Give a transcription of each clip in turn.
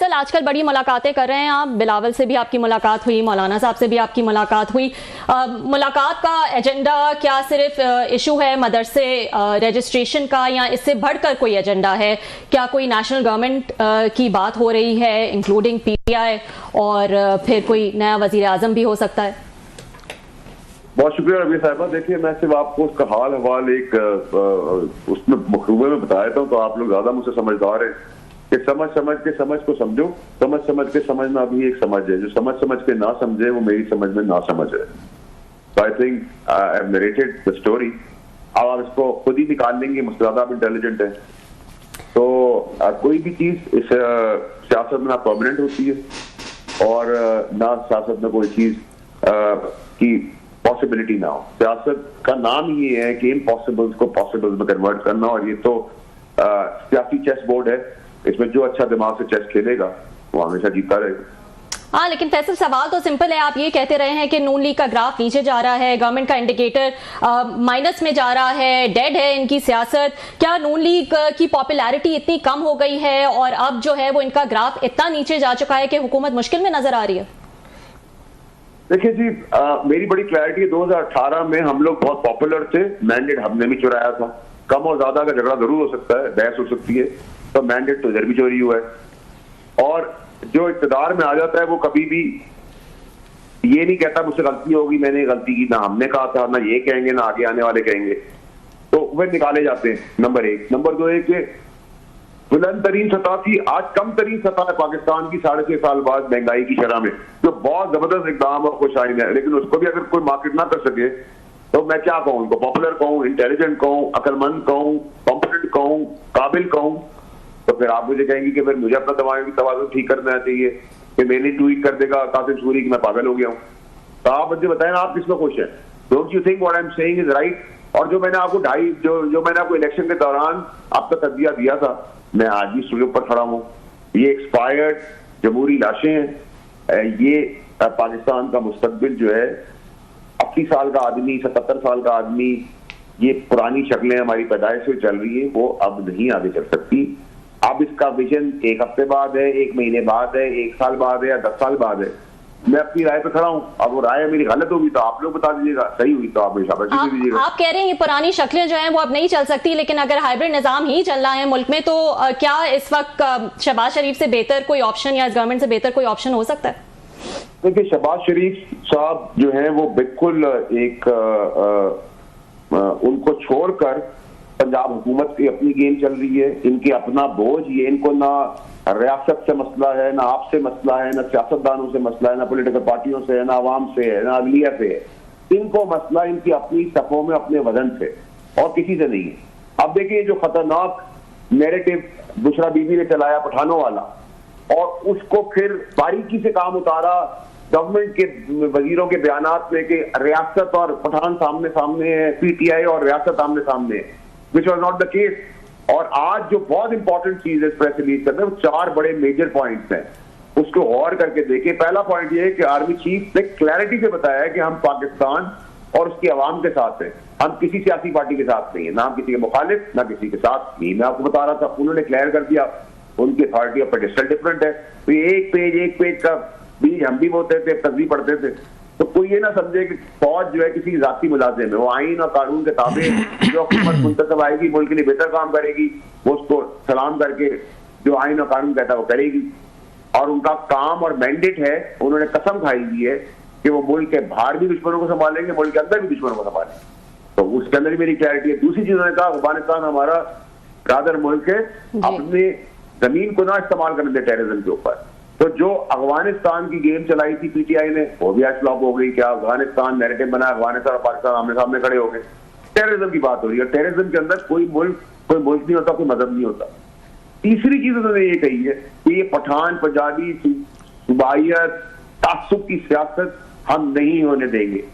फैसल आजकल बड़ी मुलाकातें कर रहे हैं आप, बिलावल से भी आपकी मुलाकात हुई, मौलाना साहब से भी आपकी मुलाकात हुई। मुलाकात का एजेंडा क्या सिर्फ इशू है मदरसे रजिस्ट्रेशन का, या इससे बढ़कर कोई एजेंडा है? क्या कोई नेशनल गवर्नमेंट की बात हो रही है इंक्लूडिंग पीटीआई, और फिर कोई नया वजीर आजम भी हो सकता है? बहुत शुक्रिया रबी साहिबा। देखिए, मैं सिर्फ आपको उसका हाल हवाल एक उसमें मुखरुबे में बता देता हूँ, तो आप लोग ज्यादा मुझसे समझदार हैं कि समझ समझ के समझ को समझो, समझ समझ के समझना भी एक समझ है। जो समझ समझ के ना समझे वो मेरी समझ में ना समझ है। So I think I have narrated the story. अब आप इसको खुद ही निकाल लेंगे, मुझसे ज्यादा आप इंटेलिजेंट है। तो कोई भी चीज इस सियासत में ना परमानेंट होती है और ना सियासत में कोई चीज की पॉसिबिलिटी ना हो। सियासत का नाम ही है कि इम्पॉसिबल्स को पॉसिबल्स में कन्वर्ट करना, और ये तो सियासी चेस बोर्ड है। इसमें जो अच्छा दिमाग से चेस खेलेगा वो हमेशा जीतता रहेगा। हाँ, लेकिन फैसल सवाल तो सिंपल है। आप ये कहते रहे हैं कि नून लीग का ग्राफ नीचे जा रहा है, गवर्नमेंट का इंडिकेटर माइनस में जा रहा है, डेड है इनकी सियासत। क्या नून लीग की पॉपुलैरिटी इतनी कम हो गई है और अब जो है वो इनका ग्राफ इतना नीचे जा चुका है कि हुकूमत मुश्किल में नजर आ रही है? देखिए जी, मेरी बड़ी क्लैरिटी है। 2018 में हम लोग बहुत पॉपुलर थे, मैंडेट हमने भी चुराया था। कम और ज्यादा का झगड़ा जरूर हो सकता है, बहस हो सकती है, तो मैंडेट तो इधर भी चोरी हुआ है। और जो इक़्तिदार में आ जाता है वो कभी भी ये नहीं कहता मुझसे गलती होगी, मैंने गलती की, ना हमने कहा था, ना ये कहेंगे, ना आगे आने वाले कहेंगे, तो वे निकाले जाते हैं। नंबर एक। नंबर दो है कि बुलंद तरीन सतह थी, आज कम तरीन सतह है पाकिस्तान की 6.5 साल बाद महंगाई की शरह में, जो बहुत जबरदस्त इकदाम और खुशाइन है। लेकिन उसको भी अगर कोई मार्केट ना कर सके तो मैं क्या कहूँ उनको? पॉपुलर कहूँ, इंटेलिजेंट कहूँ, अक्लमंद कहूँ, कॉम्पिटेंट कहूँ, काबिल कहूँ? तो फिर आप मुझे कहेंगे कि फिर मुझे अपना तवाज़ुन ठीक करना चाहिए कि मैंने ट्वीट कर देगा कासिम सूरी कि मैं पागल हो गया हूँ। तो आप मुझे बताएं ना, आप किसमें खुश हैं? Don't you think what I am saying is right? और जो मैंने आपको जो मैंने आपको इलेक्शन के दौरान आपका तजबिया दिया था, मैं आज भी स्टूडियो पर खड़ा हूँ। ये एक्सपायर्ड जमहूरी लाशें हैं। ये पाकिस्तान का मुस्तकबिल जो है, 80 साल का आदमी, 77 साल का आदमी, ये पुरानी शक्लें हमारी पैदाइश से चल रही है, वो अब नहीं आगे चल सकती। अब इसका विजन 1 हफ्ते बाद है, 1 महीने बाद है, 1 साल बाद है या 10 साल बाद है। मैं अपनी राय पे खड़ा हूँ। अब वो राय मेरी गलत होगी तो आप लोग बता दीजिएगा, सही हुई तो आप शाबाशी दे दीजिएगा। आप कह रहे हैं ये पुरानी शक्लें जो हैं वो अब नहीं चल सकती, लेकिन अगर हाइब्रिड निजाम ही चल रहा है मुल्क में, तो क्या इस वक्त शहबाज शरीफ से बेहतर कोई ऑप्शन या इस गवर्नमेंट से बेहतर कोई ऑप्शन हो सकता है? देखिए, शहबाज शरीफ साहब जो हैं वो बिल्कुल एक उनको छोड़कर पंजाब हुकूमत की अपनी गेम चल रही है। इनकी अपना बोझ, ये इनको ना रियासत से मसला है, ना आपसे मसला है, ना सियासतदानों से मसला है, ना पॉलिटिकल पार्टियों से है, ना आवाम से है, ना अदलिया से है। इनको मसला इनकी अपनी सफ़ों में अपने वजन से और किसी से नहीं है। अब देखिए, जो खतरनाक नैरेटिव बुशरा बीबी ने चलाया पठानों वाला, और उसको फिर बारीकी से काम उतारा गवर्नमेंट के वजीरों के बयानात में कि रियासत और पठान सामने सामने है, पीटीआई और रियासत आमने सामने है, which was not the case. और आज जो बहुत इंपॉर्टेंट चीज है प्रेस रिलीज करने, वो 4 बड़े मेजर पॉइंट्स हैं, उसको गौर करके देखें। पहला पॉइंट ये है कि आर्मी चीफ ने क्लैरिटी से बताया कि हम पाकिस्तान और उसकी आवाम के साथ हैं, हम किसी सियासी पार्टी के साथ नहीं है, ना हम किसी के मुखालिफ ना किसी के साथ। ये मैं आपको बता रहा था, उन्होंने क्लियर कर दिया। उनकी अथॉरिटी ऑफ पेडिस्टल डिफरेंट है। तो एक पेज का बीज हम भी बोते थे, तस्वीर पढ़ते थे। तो कोई ये ना समझे कि फौज जो है किसी जाती मुलाजिम है, वो आईन और कानून के ताबे जो हुकूमत मुंतखब आएगी, मुल्क के लिए बेहतर काम करेगी, वो उसको सलाम करके जो आईन और कानून कहता है वो करेगी। और उनका काम और मैंडेट है, उन्होंने कसम खाई दी है कि वो मुल्क के बाहर भी दुश्मनों को संभालेंगे, मुल्क के अंदर भी दुश्मनों को संभालेंगे। तो उसके अंदर मेरी क्लैरिटी है। दूसरी चीज उन्होंने कहा, अफगानिस्तान हमारा ब्रदर मुल्क है, अपने जमीन को ना इस्तेमाल करने दे टेररिज्म के ऊपर। तो जो अफगानिस्तान की गेम चलाई थी पीटीआई ने, वो भी आज फ्लॉप हो गई। क्या अफगानिस्तान नैरेटिव बना, अफगानिस्तान और पाकिस्तान आमने सामने खड़े हो गए। टेररिज्म की बात हो रही है। टेररिज्म के अंदर कोई मुल्क नहीं होता, कोई मजहब नहीं होता। तीसरी चीज उन्होंने ये कही है कि ये पठान पंजाबी सूबाइयत तासुब की सियासत हम नहीं होने देंगे,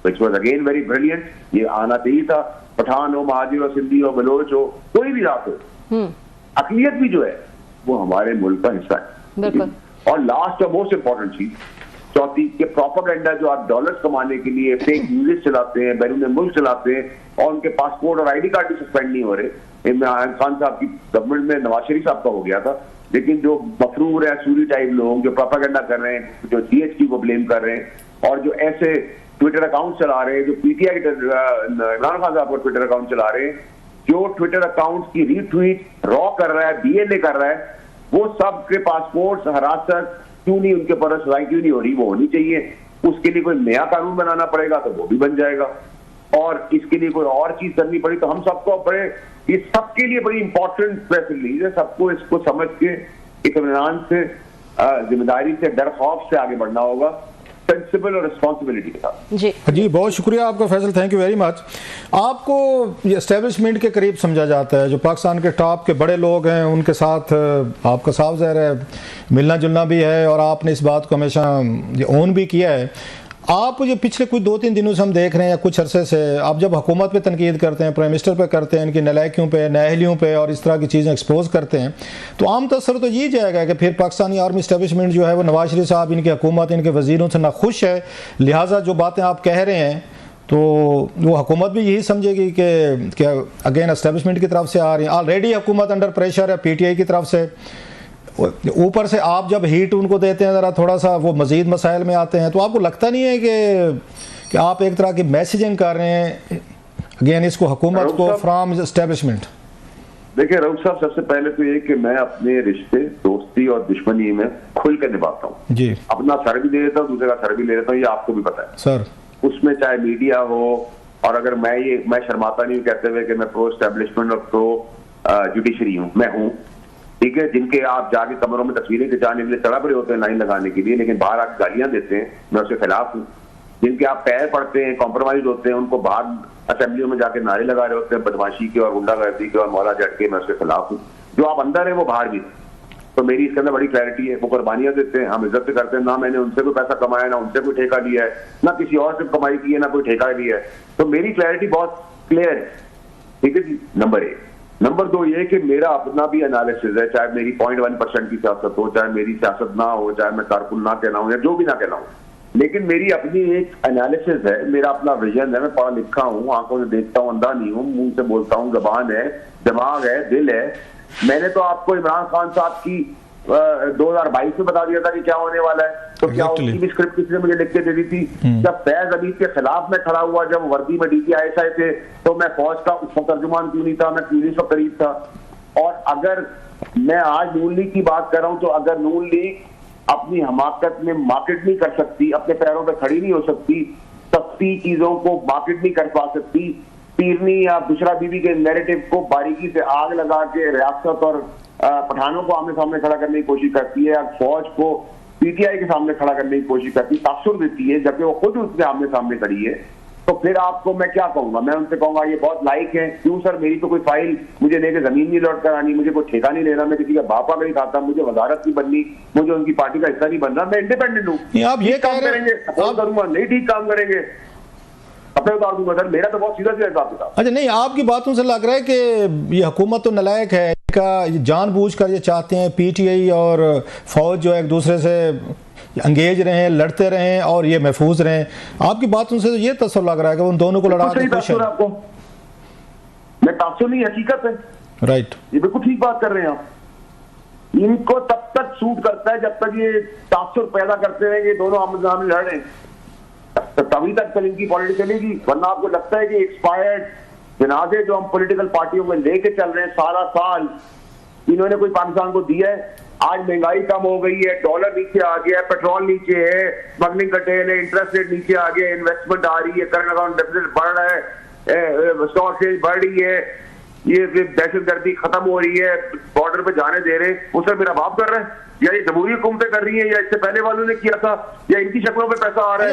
which was again very brilliant. ये आना चाहिए था। पठान हो, महाजिर हो, सिंधी हो, बलोच हो, कोई भी जात हो, अकलियत भी जो है वो हमारे मुल्क का हिस्सा है। और लास्ट और मोस्ट इंपॉर्टेंट चीज चौथी, के प्रोपेगेंडा जो आप डॉलर्स कमाने के लिए फेक न्यूज़ चलाते हैं, बैरून मुल्क चलाते हैं, और उनके पासपोर्ट और आईडी कार्ड भी सस्पेंड नहीं हो रहे। इमरान खान साहब की गवर्नमेंट में नवाज शरीफ साहब का हो गया था, लेकिन जो मफरूर है सूरी टाइप लोग जो प्रोपेगेंडा कर रहे हैं, जो जीएचक्यू को ब्लेम कर रहे हैं और जो ऐसे ट्विटर अकाउंट चला रहे हैं, जो पीटीआई के इमरान खान साहब का ट्विटर अकाउंट चला रहे हैं, जो ट्विटर अकाउंट की रीट्वीट रॉ कर रहा है, डीएनए कर रहा है, वो सब के पासपोर्ट हिरासत क्यों नहीं, उनके पर सजाएं क्यों नहीं हो रही, वो होनी चाहिए। उसके लिए कोई नया कानून बनाना पड़ेगा तो वो भी बन जाएगा, और इसके लिए कोई और चीज करनी पड़ी तो हम सबको बड़े, ये सबके लिए बड़ी इंपॉर्टेंट प्रेस रिलीज है। सबको इसको समझ के इत्मीनान से, जिम्मेदारी से, डर खौफ से आगे बढ़ना होगा, सेंसिबल और रिस्पॉन्सिबिलिटी के साथ। जी बहुत शुक्रिया आपका Faisal, thank you very much. आपको ये एस्टेब्लिशमेंट के करीब समझा जाता है, जो पाकिस्तान के टॉप के बड़े लोग हैं उनके साथ आपका साफ ज़ाहिर है मिलना जुलना भी है, और आपने इस बात को हमेशा ओन भी किया है। आप ये पिछले कुछ 2-3 दिनों से हम देख रहे हैं, या कुछ अरसे से आप जब हुकूमत पे तनकीद करते हैं, प्राइम मिनिस्टर पे करते हैं, इनकी नलायकियों पे, नाअहलियों पे और इस तरह की चीज़ें एक्सपोज करते हैं, तो आम तसर तो ये जाएगा कि फिर पाकिस्तानी आर्मी इस्टेब्लिशमेंट जो है वो नवाज शरीफ साहब, इनकी हुकूमत, इनके वज़ीरों से नाखुश है, लिहाजा जो बातें आप कह रहे हैं तो वो हुकूमत भी यही समझेगी कि अगेन इस्टेब्लिशमेंट की तरफ से आ रही है। ऑलरेडी हुकूमत अंडर प्रेशर है पीटीआई की तरफ से, ऊपर से आप जब हीट उनको देते हैं ज़रा थोड़ा सा वो मज़ीद मसाइल में आते हैं, तो आपको लगता नहीं है कि आप एक तरह की मैसेजिंग कर रहे हैं अगेन इसको हुकूमत को फ्राम एस्टेब्लिशमेंट? देखिए रऊफ साहब, सबसे पहले तो ये कि मैं अपने रिश्ते, दोस्ती और दुश्मनी में खुल के निभाता हूँ जी। अपना सर भी ले लेता हूँ, दूसरे का सर भी ले लेता हूँ, ये आपको भी पता है सर। उसमें चाहे मीडिया हो, और अगर मैं शर्माता नहीं कहते हुए कि मैं प्रो एस्टेब्लिशमेंट और प्रो जुडिशरी हूँ, मैं हूँ, ठीक है। जिनके आप जाके कमरों में तस्वीरें खिंचाने के लिए तड़प रहे होते हैं लाइन लगाने के लिए, लेकिन बाहर आके गालियां देते हैं, मैं उसके खिलाफ हूँ। जिनके आप पैर पड़ते हैं, कॉम्प्रोमाइज होते हैं, उनको बाहर असेंबलियों में जाके नारे लगा रहे होते हैं बदमाशी के और गुंडागर्दी के और मौला जट के, मैं उसके खिलाफ हूँ। जो आप अंदर है वो बाहर भी, तो मेरी इसके अंदर बड़ी क्लैरिटी है। वो कुर्बानियां देते हैं, हम इज्जत से करते हैं, ना मैंने उनसे कोई पैसा कमाया, ना उनसे कोई ठेका लिया है, ना किसी और से कमाई की है, ना कोई ठेका लिया है, तो मेरी क्लैरिटी बहुत क्लियर है, ठीक है जी। नंबर 1। नंबर 2 ये कि मेरा अपना भी एनालिसिस है, चाहे मेरी 0.1% की सियासत हो, चाहे मेरी सियासत ना हो, चाहे मैं कारकुन ना कहलाऊं या जो भी ना कहलाऊं, लेकिन मेरी अपनी एक एनालिसिस है, मेरा अपना विजन है। मैं पढ़ा लिखा हूँ, आंखों से देखता हूँ, अंधा नहीं हूँ, मुंह से बोलता हूँ, जबान है, दिमाग है, दिल है। मैंने तो आपको इमरान खान साहब की 2022 में बता दिया था कि क्या होने वाला है, तो क्या उसकी भी स्क्रिप्ट किसी ने मुझे लिख के दे दी थी। जब फैज अमीद के खिलाफ मैं खड़ा हुआ, जब वर्दी में DPISI थे, तो मैं फौज का उसका तर्जुमान क्यों नहीं था, मैं पुलिस का करीब था। और अगर मैं आज नून लीग की बात कर रहा हूं, तो अगर नून लीग अपनी हमाकत में मार्केट नहीं कर सकती, अपने पैरों पर खड़ी नहीं हो सकती, सस्ती चीजों को मार्केट नहीं कर पा सकती, पीरनी या बुशरा बीबी के नैरेटिव को बारीकी से आग लगा के रियासत और पठानों को आमने सामने खड़ा करने की कोशिश करती है, फौज को पीटीआई के सामने खड़ा करने की कोशिश करती है, तासुर देती है, जबकि वो खुद उसके आमने सामने खड़ी है, तो फिर आपको मैं क्या कहूंगा? मैं उनसे कहूंगा ये बहुत लाइक है। क्यों सर, मेरी तो कोई फाइल मुझे लेके जमीन नहीं लौट कर आनी, मुझे कोई ठेका नहीं लेना, मैं किसी का बापा नहीं खाता, मुझे वजारत नहीं बननी, मुझे उनकी पार्टी का हिस्सा नहीं बनना, मैं इंडिपेंडेंट हूँ। आप ये काम करेंगे, सपोर्ट करूंगा, नहीं ठीक काम करेंगे अपने उतार दूंगा सर, मेरा तो बहुत सीधा सीधा हिसाब किताब। अच्छा, नहीं आपकी बातों से लग रहा है कि ये हुकूमत तो नालायक है, इनका जानबूझकर ये चाहते हैं पीटीआई और फौज जो एक दूसरे से अंगेज रहे, लड़ते रहें और ये महफूज रहें। आपकी बातों से तो ये तस्वर लग रहा है कि उन दोनों को लड़ा के खुश है। आपको मैं तासुर नहीं, हकीकत है, राइट, ये बिल्कुल ठीक बात कर रहे हैं आप। इनको तब तक सूट करता है जब तक ये तासुर पैदा करते रहेंगे, दोनों आमने सामने लड़ रहे हैं, तभी तक चल इनकी पॉलिटिक्स चलेगी। वरना आपको लगता है कि एक्सपायर्ड जनाजे जो हम पॉलिटिकल पार्टियों में लेके चल रहे हैं सारा साल, इन्होंने कोई पाकिस्तान को दिया है? आज महंगाई कम हो गई है, डॉलर नीचे आ गया है, पेट्रोल नीचे है, स्मगलिंग कटेल है, इंटरेस्ट रेट नीचे आ गया है, इन्वेस्टमेंट आ रही है, करंट अकाउंट डेफिसिट बढ़ रहा है, स्टॉक सेल बढ़ रही है, ये दहशतगर्दी खत्म हो रही है, बॉर्डर पे जाने दे रहे, उसे मेरा बाप कर रहा है, या ये जमहूरी हुकूमतें कर रही है, या इससे पहले वालों ने किया था, या इनकी शक्लों पे पैसा आ रहा है,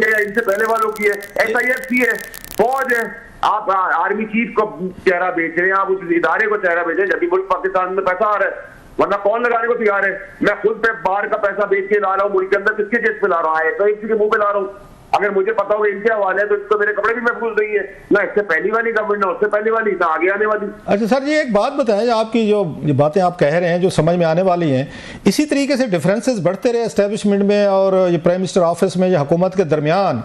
या इनसे पहले वालों की है, SIFC है, फौज है। आप आर्मी चीफ को चेहरा बेच रहे हैं, आप उस इदारे को चेहरा बेच रहे हैं, जब भी मुल्क पाकिस्तान में पैसा आ रहा है, वरना कौन लगाने को तैयार है? मैं खुद पे बाहर का पैसा बेच के ला रहा हूँ, मुल्क के अंदर किसके जेब पे ला रहा है? तो इसी के मुंह पे ला रहा हूँ। अगर मुझे पता हो इनके हवाले है तो इसको मेरे कपड़े भी महफूज नहीं है, ना इससे पहली वाली गवर्नमेंट, ना उससे पहली वाली, ना आगे आने वाली। अच्छा सर, ये एक बात बताएं, आपकी जो ये बातें आप कह रहे हैं जो समझ में आने वाली हैं, इसी तरीके से डिफरेंसेस बढ़ते रहे एस्टेब्लिशमेंट में और ये प्राइम मिनिस्टर ऑफिस में या हुकूमत के दरमियान,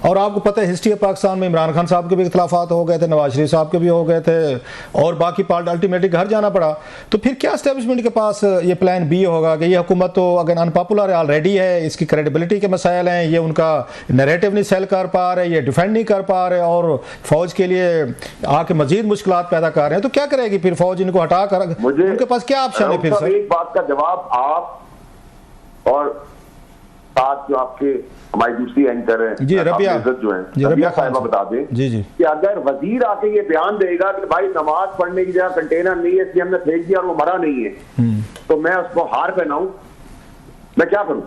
और आपको पता है हिस्ट्री ऑफ पाकिस्तान में इमरान खान साहब के भी इख्तलाफात हो गए थे, नवाज शरीफ साहब के भी हो गए थे, और बाकी पार्टी अल्टीमेटली घर जाना पड़ा। तो फिर क्या एस्टेब्लिशमेंट के पास ये प्लान बी होगा कि ये हुकूमत तो अगर अनपॉपुलर ऑलरेडी है, इसकी क्रेडिबिलिटी के मसाइल हैं, ये उनका नैरेटिव नहीं सेल कर पा रहे, ये डिफेंड नहीं कर पा रहे, और फौज के लिए आके मजीद मुश्किलात पैदा कर रहे हैं, तो क्या करेगी फिर फौज? इनको हटा कर उनके पास क्या ऑप्शन है फिर? सर एक बात का जवाब आप और साथ जो आपके हमारी दूसरी एंकर है जी रबिया जो है रबिया साहिबा बता दें जी कि अगर वजीर आके ये बयान देगा कि भाई नमाज पढ़ने की जगह कंटेनर नहीं है इसलिए हमने फेंक दिया और वो मरा नहीं है, तो मैं उसको हार पहनाऊं, मैं क्या करूं?